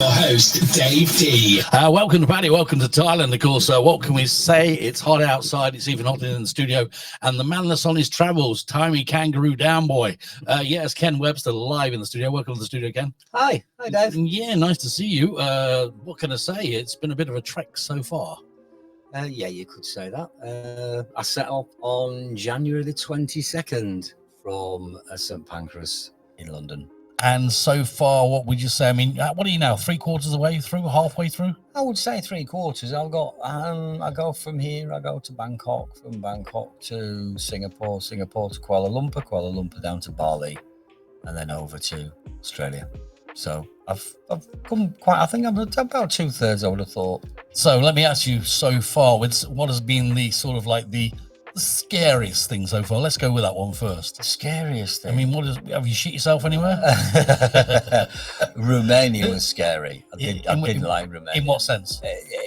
Your host, Dave D. Welcome to Paddy, welcome to Thailand, of course. What can we say? It's hot outside, it's even hotter in the studio, and the man that's on his travels, Timey Kangaroo Down Boy. It's Ken Webster live in the studio. Welcome to the studio, Ken. Hi Dave. Yeah, nice to see you. What can I say? It's been a bit of a trek so far. Yeah, you could say that. I set off on January the 22nd from St Pancras in London. And so far, what would you say? I mean, what are you now? 3/4 of the way through? Halfway through? I would say 3/4. I go from here. I go to Bangkok, from Bangkok to Singapore, Singapore to Kuala Lumpur down to Bali, and then over to Australia. So I've come quite. I think I'm about 2/3. I would have thought. So let me ask you, so far, what has been the sort of like the scariest thing so far? Let's go with that one first. The scariest thing. I mean, have you shit yourself anywhere? Romania was scary. I didn't like Romania. In what sense?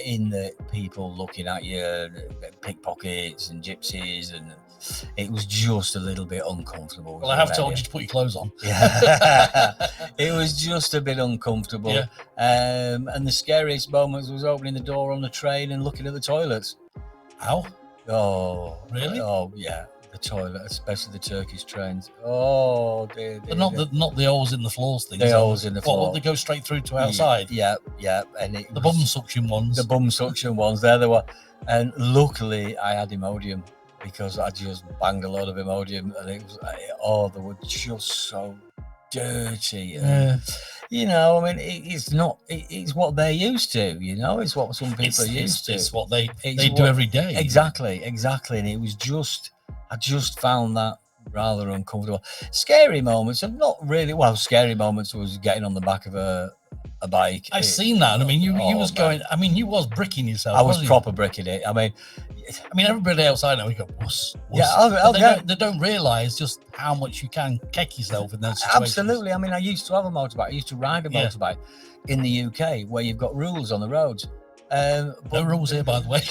In the people looking at you, pickpockets and gypsies, and it was just a little bit uncomfortable. Well, I have told you to put your clothes on. Yeah, it was just a bit uncomfortable. Yeah. And the scariest moments was opening the door on the train and looking at the toilets. How? Oh, really? Oh, yeah. The toilet, especially the Turkish trains. Oh, dear. Not the holes in the floors things. The holes in the floor. What, they go straight through to outside? Yeah. And the bum suction ones. The bum suction ones. They're the one. And luckily, I had Imodium because I just banged a lot of Imodium, and it was they were just so dirty. Yeah. You know, I mean, it's what they're used to, you know, it's what some people are used to. It's what they do every day. Exactly. And it was I just found that rather uncomfortable. Scary moments, and not really, scary moments was getting on the back of a bike. I've seen that. I mean, you was going, I mean, you was bricking yourself. I was proper bricking it. I mean, everybody outside now, we go, wuss. Yeah, they don't realise just how much you can kick yourself in those situations. Absolutely. I mean, I used to have a moviebike. I used to ride a motorbike in the UK where you've got rules on the roads. No rules here, by the way.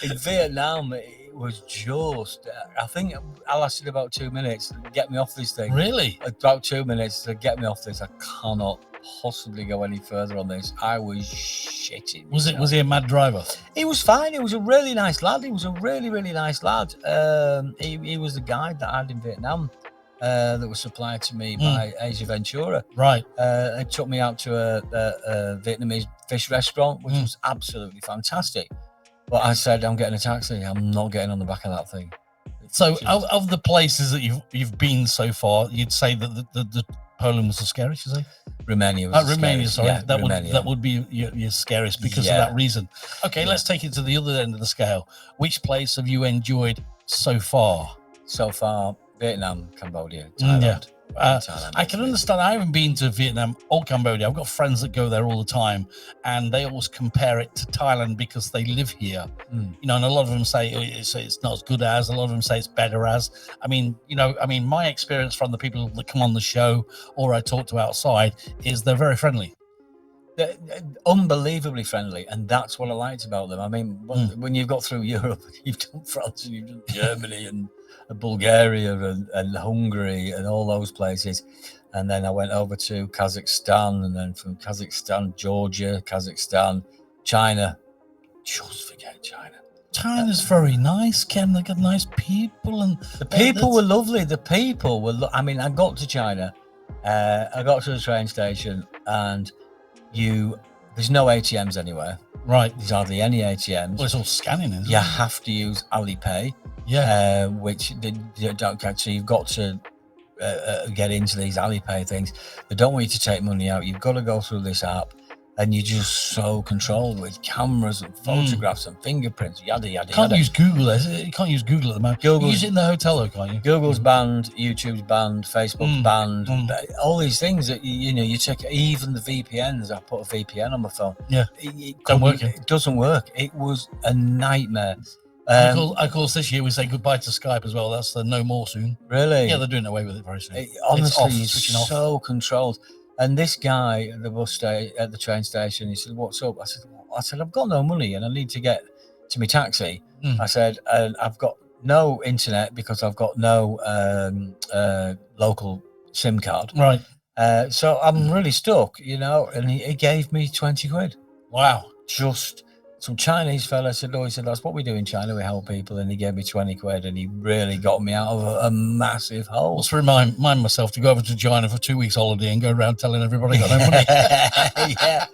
In Vietnam, it was just, I think I lasted about 2 minutes to get me off this thing. Really? About 2 minutes to get me off this. I cannot possibly go any further on this. I was shitting. Was he a mad driver? He was fine. He was a really nice lad. He was a really, really nice lad. He was the guide that I had in Vietnam that was supplied to me by Asia Ventura. Right. It took me out to a Vietnamese fish restaurant, which was absolutely fantastic. But I said, I'm getting a taxi. I'm not getting on the back of that thing. So of the places that you've been so far, you'd say that the Poland was the scariest, you say? Romania was Romania, sorry. Yeah, that would be your scariest because of that reason. Okay, let's take it to the other end of the scale. Which place have you enjoyed so far? So far, Vietnam, Cambodia, Thailand. I can understand. I haven't been to Vietnam or Cambodia. I've got friends that go there all the time, and they always compare it to Thailand because they live here. You know, and a lot of them say it's not as good as. A lot of them say it's better as. I mean, my experience from the people that come on the show or I talk to outside is they're very friendly. They're unbelievably friendly, and that's what I liked about them. I mean, when you've got through Europe, you've done France and you've done Germany and Bulgaria and Hungary and all those places, and then I went over to Kazakhstan, and then from Kazakhstan, Georgia, Kazakhstan, China. Just forget China. China's very nice, Ken. They got nice people, and the people were lovely. The people were. I mean, I got to China. I got to the train station, and there's no ATMs anywhere. Right. There's hardly any ATMs. Well, it's all scanning, isn't it? You have to use Alipay. Yeah. Which they don't catch. So you've got to get into these Alipay things. They don't want you to take money out. You've got to go through this app, and you're just so controlled with cameras and photographs and fingerprints, yada, yada, Can't yada. use Google. You can't use Google at the moment. You use it in the hotel, though, can't you? Google's banned, YouTube's banned, Facebook's banned. All these things that, you check, even the VPNs. I put a VPN on my phone. Yeah. It doesn't work. It was a nightmare. Of course, this year we say goodbye to Skype as well. That's the no more soon. Really? Yeah, they're doing away with it very soon. Honestly, it's so controlled. And this guy at the train station, he said, "What's up?" I said, "I've got no money and I need to get to my taxi." I said, "I've got no internet because I've got no local SIM card." Right. So I'm really stuck, and he gave me 20 quid. Wow. Just some Chinese fella said, he said, that's what we do in China. We help people. And he gave me 20 quid and he really got me out of a massive hole. Let's remind myself to go over to China for 2 weeks holiday and go around telling everybody I got no money. Yeah.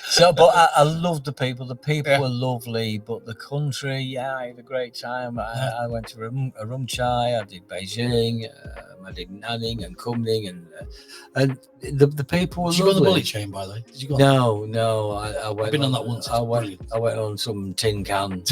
So, but I loved the people. The people were lovely, but the country, I had a great time. I went to Urumqi, I did Beijing, I did Nanning and Kunming, and the people were Did you lovely. go on the bullet chain, by the way? Did you go No. I went. I've been on that once. I went on some tin can.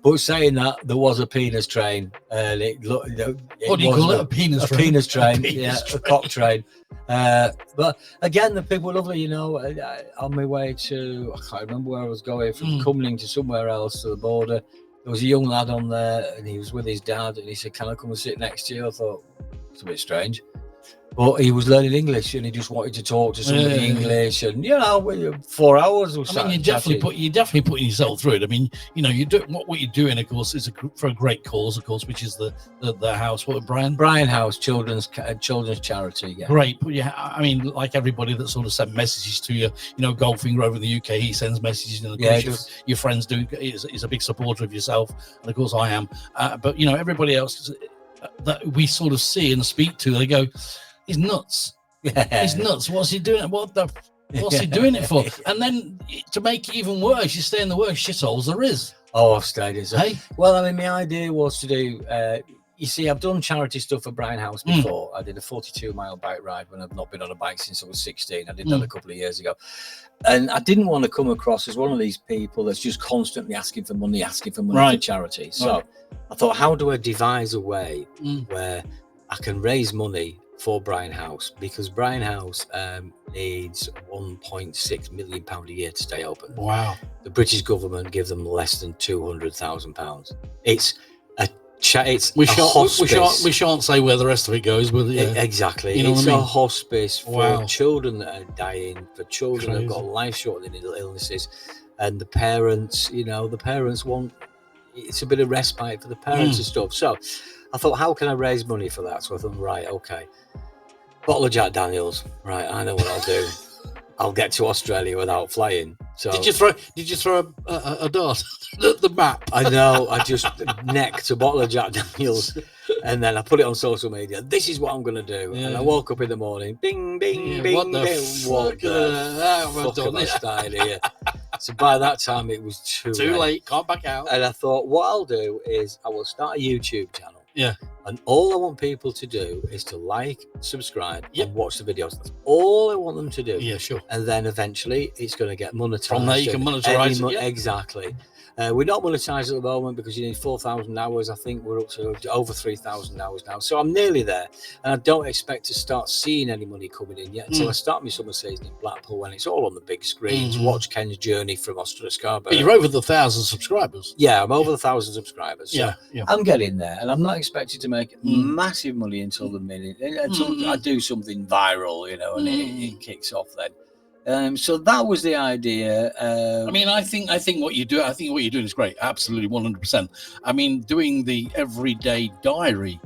But saying that, there was a penis train, and what do you call it? A penis train? A penis train, train. a cock train. But again, the people were lovely, on my way to, I can't remember where I was going, from Cumling to somewhere else to the border. There was a young lad on there and he was with his dad and he said, can I come and sit next to you? I thought, it's a bit strange. But he was learning English and he just wanted to talk to somebody in English, and 4 hours or so. I mean, you're definitely putting yourself through it. I mean, you do what you're doing, of course, is for a great cause, of course, which is the house. What, Brian House children's charity. Yeah, great. But yeah, I mean, like everybody that sort of sent messages to you, golfing over in the UK, he sends messages, and of course your friends do. Is a big supporter of yourself, and of course I am. But everybody else that we sort of see and speak to, they go, he's nuts. He's nuts. What's he doing? What's he doing it for? And then to make it even worse, you stay in the worst shitholes there is. Oh, I've stayed in. Hey? Well, I mean, my idea was to do, you see, I've done charity stuff for Brian House before. I did a 42-mile bike ride when I've not been on a bike since I was 16. I did that a couple of years ago. And I didn't want to come across as one of these people that's just constantly asking for money for charity. So I thought, how do I devise a way where I can raise money for Brian House, because Brian House needs £1.6 million a year to stay open. Wow. The British government give them less than £200,000. It's a hospice. We shan't say where the rest of it goes, but exactly. It's a hospice for children that are dying, for children that have got life-shortening illnesses, and the parents, want, it's a bit of respite for the parents and stuff. So I thought, how can I raise money for that? So I thought, right, okay, bottle of Jack Daniels. Right, I know what I'll do. I'll get to Australia without flying. So did you throw a dart at the map? I know. I just necked a bottle of Jack Daniels, and then I put it on social media. This is what I'm going to do. Yeah. And I woke up in the morning, bing, bing, bing, what the bing. What the fuck am I starting here? So by that time, it was too late. Can't back out. And I thought, what I'll do is I will start a YouTube channel. Yeah. And all I want people to do is to like, subscribe, and watch the videos. That's all I want them to do. Yeah, sure. And then eventually it's going to get monetized. From there you can monetize it. Exactly. We're not monetized at the moment because you need 4,000 hours. I think we're up to over 3,000 hours now. So I'm nearly there. And I don't expect to start seeing any money coming in yet until I start my summer season in Blackpool, when it's all on the big screens. Watch Ken's journey from Oster to Scarborough. But you're over the 1,000 subscribers. Yeah, I'm over the 1,000 subscribers. So yeah. I'm getting there. And I'm not expecting to make massive money until the minute, until I do something viral, and it kicks off then. So that was the idea. I mean, I think what you do. I think what you're doing is great. Absolutely, 100%. I mean, doing the everyday diary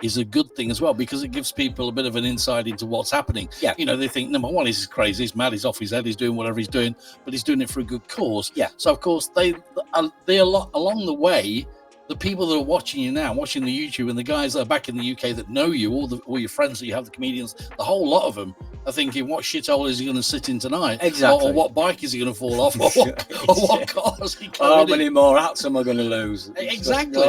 is a good thing as well, because it gives people a bit of an insight into what's happening. Yeah. They think, number one, he's crazy, he's mad, he's off his head, he's doing whatever he's doing, but he's doing it for a good cause. Yeah. So of course they along the way, the people that are watching you now, watching the YouTube, and the guys that are back in the UK that know you, all your friends that you have, the comedians, the whole lot of them are thinking, what shithole is he going to sit in tonight? Exactly. Or what bike is he going to fall off? Or what car is he coming How many more hats am I going to lose? Exactly.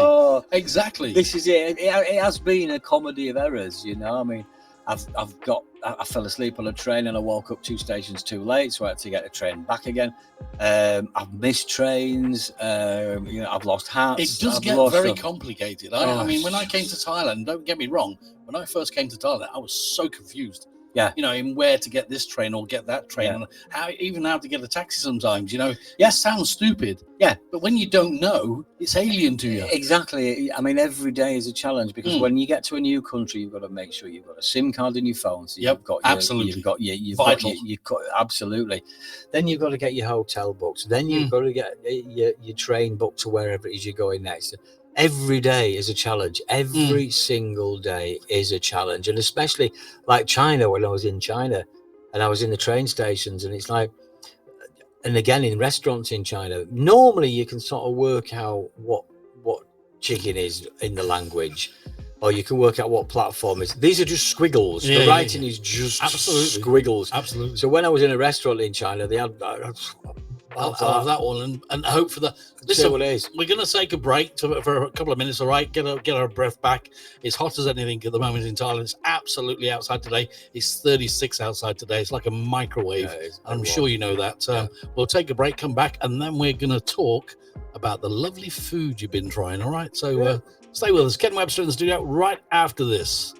Exactly. This is it. It has been a comedy of errors, I mean, I fell asleep on a train and I woke up 2 stations too late, so I had to get a train back again. I've missed trains. I've lost hats. It does get very complicated. I mean, when I came to Thailand, don't get me wrong, when I first came to Thailand, I was so confused. Yeah. In where to get this train or get that train, and how to get a taxi sometimes, Yes, sounds stupid. Yeah. But when you don't know, it's alien to you. Exactly. I mean, every day is a challenge, because when you get to a new country, you've got to make sure you've got a SIM card in your phone. So you've got absolutely. Absolutely. Then you've got to get your hotel booked. Then you've got to get your train booked to wherever it is you're going next. every day is a challenge. Every single day is a challenge. And especially like China, when I was in China and I was in the train stations, and it's like, and again in restaurants in China, normally you can sort of work out what chicken is in the language, or you can work out what platform is. These are just squiggles. The writing is just squiggles. Absolutely. So when I was in a restaurant in China, they had I'll have that one and hope for the. Listen, what it is. We're going to take a break for a couple of minutes, all right? Get our breath back. It's hot as anything at the moment in Thailand. It's absolutely outside today. It's 36 outside today. It's like a microwave. I'm sure you know that. We'll take a break, come back, and then we're going to talk about the lovely food you've been trying, all right? So stay with us. Ken Webster in the studio right after this.